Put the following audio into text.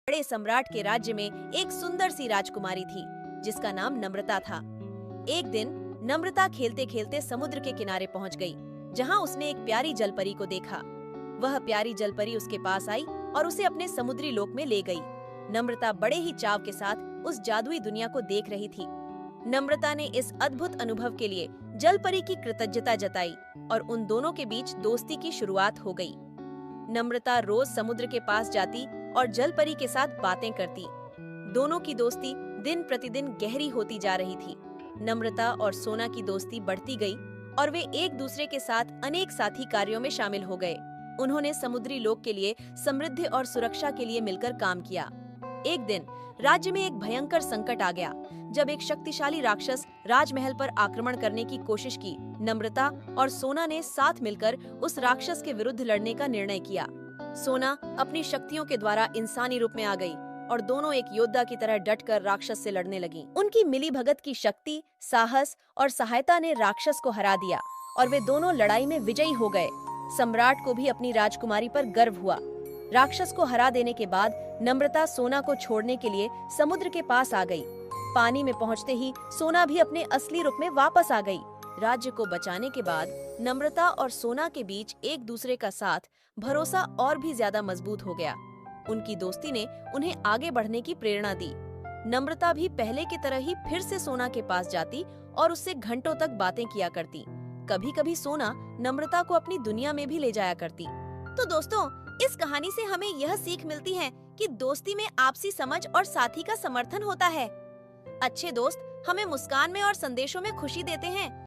बड़े सम्राट के राज्य में एक सुंदर सी राजकुमारी थी जिसका नाम नम्रता था। एक दिन नम्रता खेलते खेलते समुद्र के किनारे पहुंच गई, जहां उसने एक प्यारी जलपरी को देखा। वह प्यारी जलपरी उसके पास आई और उसे अपने समुद्री लोक में ले गई। नम्रता बड़े ही चाव के साथ उस जादुई दुनिया को देख रही थी। नम्रता ने इस अद्भुत अनुभव के लिए जलपरी की कृतज्ञता जताई और उन दोनों के बीच दोस्ती की शुरुआत हो गई। नम्रता रोज समुद्र के पास जाती और जलपरी के साथ बातें करती। दोनों की दोस्ती दिन प्रतिदिन गहरी होती जा रही थी। नम्रता और सोना की दोस्ती बढ़ती गई और वे एक दूसरे के साथ अनेक साथी कार्यों में शामिल हो गए। उन्होंने समुद्री लोक के लिए समृद्धि और सुरक्षा के लिए मिलकर काम किया। एक दिन राज्य में एक भयंकर संकट आ गया, जब एक शक्तिशाली राक्षस राजमहल पर आक्रमण करने की कोशिश की। नम्रता और सोना ने साथ मिलकर उस राक्षस के विरुद्ध लड़ने का निर्णय किया। सोना अपनी शक्तियों के द्वारा इंसानी रूप में आ गई और दोनों एक योद्धा की तरह डटकर राक्षस से लड़ने लगीं। उनकी मिलीभगत की शक्ति, साहस और सहायता ने राक्षस को हरा दिया और वे दोनों लड़ाई में विजयी हो गए। सम्राट को भी अपनी राजकुमारी पर गर्व हुआ। राक्षस को हरा देने के बाद नम्रता सोना को छोड़ने के लिए समुद्र के पास आ गई। पानी में पहुंचते ही सोना भी अपने असली रूप में वापस आ गई। राज्य को बचाने के बाद नम्रता और सोना के बीच एक दूसरे का साथ, भरोसा और भी ज्यादा मजबूत हो गया। उनकी दोस्ती ने उन्हें आगे बढ़ने की प्रेरणा दी। नम्रता भी पहले की तरह ही फिर से सोना के पास जाती और उससे घंटों तक बातें किया करती। कभी कभी सोना नम्रता को अपनी दुनिया में भी ले जाया करती। तो दोस्तों, इस कहानी से हमें यह सीख मिलती है कि दोस्ती में आपसी समझ और साथी का समर्थन होता है। अच्छे दोस्त हमें मुस्कान में और संदेशों में खुशी देते हैं।